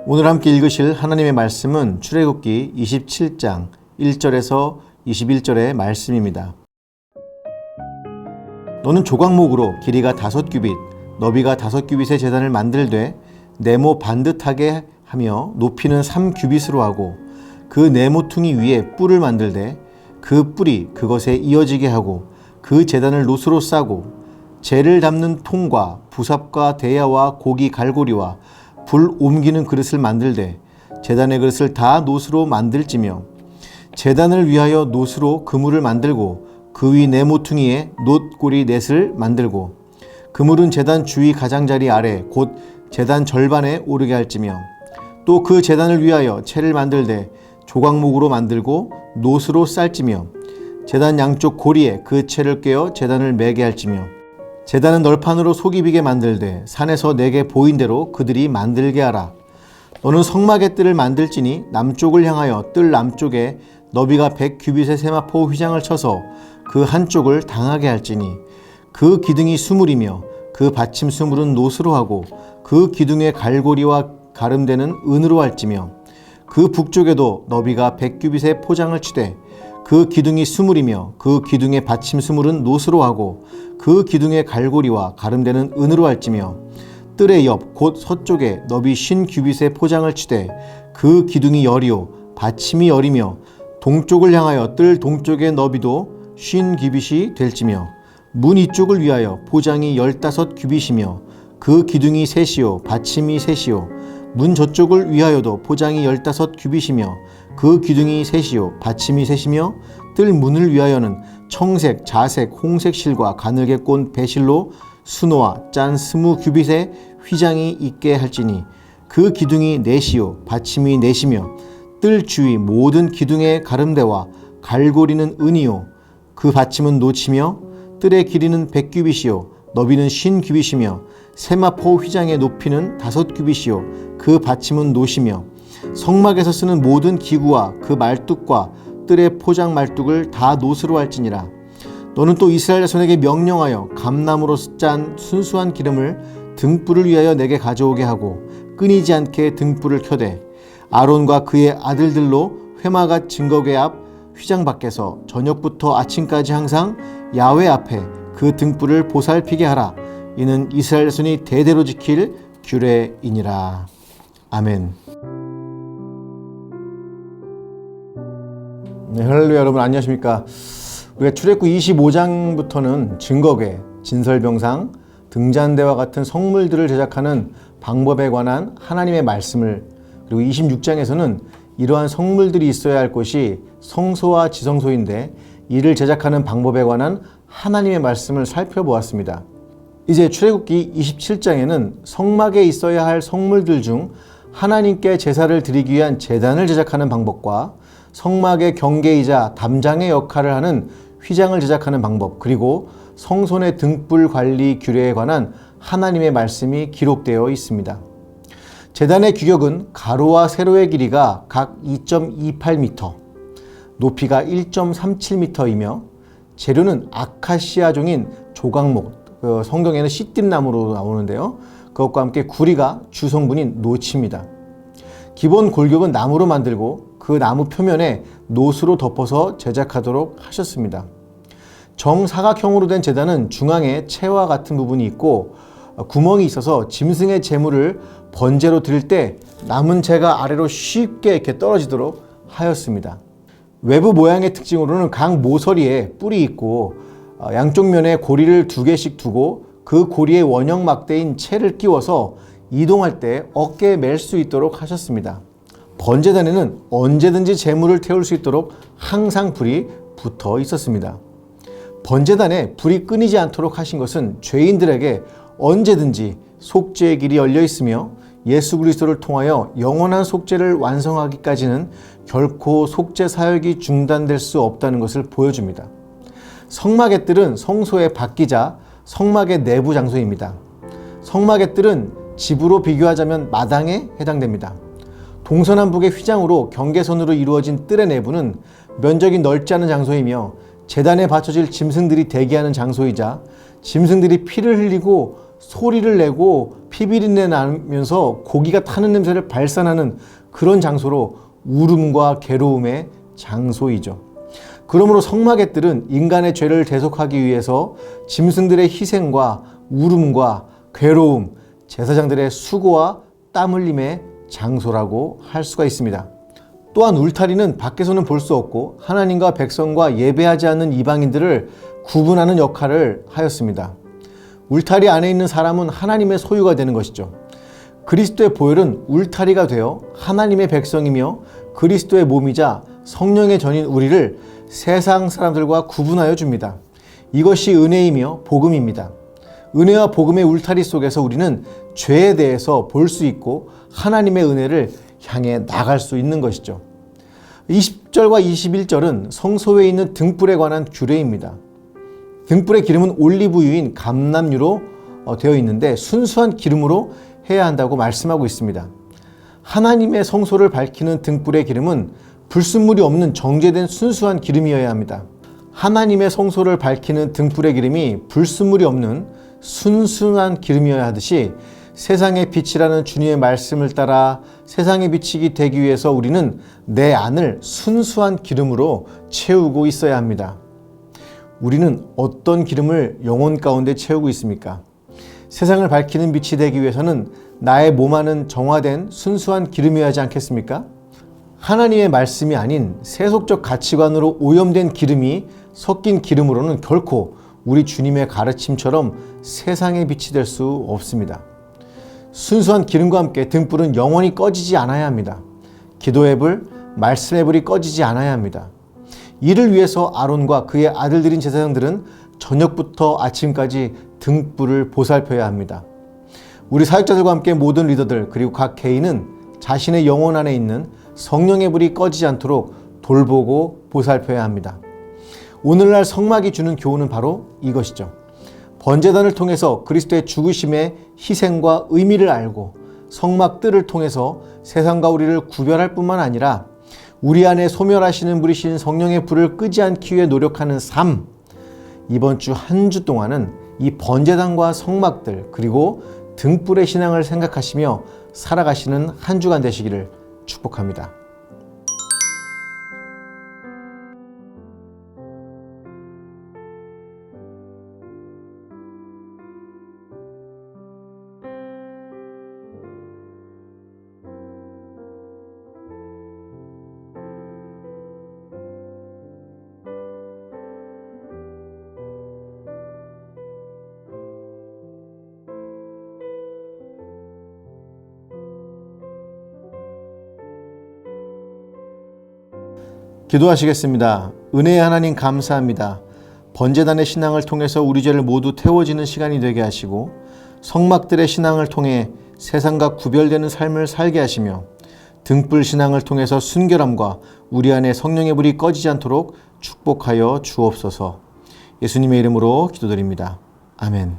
오늘 함께 읽으실 하나님의 말씀은 출애굽기 27장 1절에서 21절의 말씀입니다. 너는 조각목으로 길이가 5규빗, 너비가 5규빗의 제단을 만들되 네모 반듯하게 하며 높이는 3규빗으로 하고 그 네모퉁이 위에 뿔을 만들되 그 뿔이 그것에 이어지게 하고 그 제단을 놋으로 싸고 재를 담는 통과 부삽과 대야와 고기 갈고리와 불 옮기는 그릇을 만들되 제단의 그릇을 다 놋으로 만들지며 제단을 위하여 놋으로 그물을 만들고 그 위 네모퉁이에 놋고리 넷을 만들고 그물은 제단 주위 가장자리 아래 곧 제단 절반에 오르게 할지며 또 그 제단을 위하여 채를 만들되 조각목으로 만들고 놋으로 쌀지며 제단 양쪽 고리에 그 채를 꿰어 제단을 매게 할지며 제단은 널판으로 속이 비게 만들되 산에서 내게 보인 대로 그들이 만들게 하라. 너는 성막의 뜰을 만들지니 남쪽을 향하여 뜰 남쪽에 너비가 100규빗의 세마포 휘장을 쳐서 그 한쪽을 당하게 할지니 그 기둥이 수물이며 그 받침 수물은 놋으로 하고 그 기둥의 갈고리와 가름대는 은으로 할지며 그 북쪽에도 너비가 100규빗의 포장을 치되 그 기둥이 수물이며 그 기둥의 받침 수물은 놋으로 하고 그 기둥의 갈고리와 가름대는 은으로 할지며 뜰의 옆 곧 서쪽에 너비 50규빗의 포장을 치되 그 기둥이 열이요 받침이 열이며 동쪽을 향하여 뜰 동쪽의 너비도 50규빗이 될지며 문 이쪽을 위하여 포장이 15규빗이며 그 기둥이 셋이요 받침이 셋이요 문 저쪽을 위하여도 포장이 15규빗이며 그 기둥이 셋이요 받침이 셋이며 뜰 문을 위하여는 청색, 자색, 홍색 실과 가늘게 꼰 배실로 수노와 짠 20규빗의 휘장이 있게 할지니 그 기둥이 넷이요 받침이 넷이며 뜰 주위 모든 기둥의 가름대와 갈고리는 은이요 그 받침은 놋이며 뜰의 길이는 100규빗이요 너비는 50규빗이며 세마포 휘장의 높이는 5규빗이요 그 받침은 놋이며 성막에서 쓰는 모든 기구와 그 말뚝과 뜰의 포장 말뚝을 다 놋으로 할지니라. 너는 또 이스라엘 자손에게 명령하여 감나무로 짠 순수한 기름을 등불을 위하여 내게 가져오게 하고 끊이지 않게 등불을 켜되 아론과 그의 아들들로 회막앗 증거궤 앞 휘장 밖에서 저녁부터 아침까지 항상 야훼 앞에 그 등불을 보살피게 하라. 이는 이스라엘 자손이 대대로 지킬 규례이니라. 아멘. 네, 할렐루야. 여러분 안녕하십니까? 우리가 출애굽기 25장부터는 증거궤, 진설병상, 등잔대와 같은 성물들을 제작하는 방법에 관한 하나님의 말씀을, 그리고 26장에서는 이러한 성물들이 있어야 할 곳이 성소와 지성소인데 이를 제작하는 방법에 관한 하나님의 말씀을 살펴보았습니다. 이제 출애굽기 27장에는 성막에 있어야 할 성물들 중 하나님께 제사를 드리기 위한 제단을 제작하는 방법과 성막의 경계이자 담장의 역할을 하는 휘장을 제작하는 방법, 그리고 성소 내 등불 관리 규례에 관한 하나님의 말씀이 기록되어 있습니다. 제단의 규격은 가로와 세로의 길이가 각 2.28m, 높이가 1.37m이며 재료는 아카시아종인 조각목, 성경에는 시띠나무로 나오는데요. 그것과 함께 구리가 주성분인 놋입니다. 기본 골격은 나무로 만들고 그 나무 표면에 놋으로 덮어서 제작하도록 하셨습니다. 정사각형으로 된 제단은 중앙에 채와 같은 부분이 있고 구멍이 있어서 짐승의 제물을 번제로 드릴 때 남은 채가 아래로 쉽게 이렇게 떨어지도록 하였습니다. 외부 모양의 특징으로는 각 모서리에 뿔이 있고 양쪽 면에 고리를 2개씩 두고 그 고리에 원형 막대인 채를 끼워서 이동할 때 어깨에 맬 수 있도록 하셨습니다. 번제단에는 언제든지 제물을 태울 수 있도록 항상 불이 붙어 있었습니다. 번제단에 불이 끊이지 않도록 하신 것은 죄인들에게 언제든지 속죄의 길이 열려 있으며 예수 그리스도를 통하여 영원한 속죄를 완성하기까지는 결코 속죄 사역이 중단될 수 없다는 것을 보여줍니다. 성막의 뜰은 성소의 밖이자 성막의 내부 장소입니다. 성막의 뜰은 집으로 비교하자면 마당에 해당됩니다. 동서남북의 휘장으로 경계선으로 이루어진 뜰의 내부는 면적이 넓지 않은 장소이며 제단에 바쳐질 짐승들이 대기하는 장소이자 짐승들이 피를 흘리고 소리를 내고 피비린내 나면서 고기가 타는 냄새를 발산하는 그런 장소로 울음과 괴로움의 장소이죠. 그러므로 성막의뜰은 인간의 죄를 대속하기 위해서 짐승들의 희생과 울음과 괴로움, 제사장들의 수고와 땀 흘림의 장소라고 할 수가 있습니다. 또한 울타리는 밖에서는 볼 수 없고 하나님과 백성과 예배하지 않는 이방인들을 구분하는 역할을 하였습니다. 울타리 안에 있는 사람은 하나님의 소유가 되는 것이죠. 그리스도의 보혈은 울타리가 되어 하나님의 백성이며 그리스도의 몸이자 성령의 전인 우리를 세상 사람들과 구분하여 줍니다. 이것이 은혜이며 복음입니다. 은혜와 복음의 울타리 속에서 우리는 죄에 대해서 볼 수 있고 하나님의 은혜를 향해 나갈 수 있는 것이죠. 20절과 21절은 성소에 있는 등불에 관한 규례입니다. 등불의 기름은 올리브유인 감람유로 되어 있는데 순수한 기름으로 해야 한다고 말씀하고 있습니다. 하나님의 성소를 밝히는 등불의 기름은 불순물이 없는 정제된 순수한 기름이어야 합니다. 하나님의 성소를 밝히는 등불의 기름이 불순물이 없는 순수한 기름이어야 하듯이 세상의 빛이라는 주님의 말씀을 따라 세상의 빛이 되기 위해서 우리는 내 안을 순수한 기름으로 채우고 있어야 합니다. 우리는 어떤 기름을 영혼 가운데 채우고 있습니까? 세상을 밝히는 빛이 되기 위해서는 나의 몸 안은 정화된 순수한 기름이어야 하지 않겠습니까? 하나님의 말씀이 아닌 세속적 가치관으로 오염된 기름이 섞인 기름으로는 결코 우리 주님의 가르침처럼 세상의 빛이 될 수 없습니다. 순수한 기름과 함께 등불은 영원히 꺼지지 않아야 합니다. 기도의 불, 말씀의 불이 꺼지지 않아야 합니다. 이를 위해서 아론과 그의 아들들인 제사장들은 저녁부터 아침까지 등불을 보살펴야 합니다. 우리 사역자들과 함께 모든 리더들 그리고 각 개인은 자신의 영혼 안에 있는 성령의 불이 꺼지지 않도록 돌보고 보살펴야 합니다. 오늘날 성막이 주는 교훈은 바로 이것이죠. 번제단을 통해서 그리스도의 죽으심의 희생과 의미를 알고 성막 뜰을 통해서 세상과 우리를 구별할 뿐만 아니라 우리 안에 소멸하시는 불이신 성령의 불을 끄지 않기 위해 노력하는 삶, 이번 주 한 주 동안은 이 번제단과 성막들 그리고 등불의 신앙을 생각하시며 살아가시는 한 주간 되시기를 축복합니다. 기도하시겠습니다. 은혜의 하나님 감사합니다. 번제단의 신앙을 통해서 우리 죄를 모두 태워지는 시간이 되게 하시고 성막들의 신앙을 통해 세상과 구별되는 삶을 살게 하시며 등불 신앙을 통해서 순결함과 우리 안에 성령의 불이 꺼지지 않도록 축복하여 주옵소서. 예수님의 이름으로 기도드립니다. 아멘.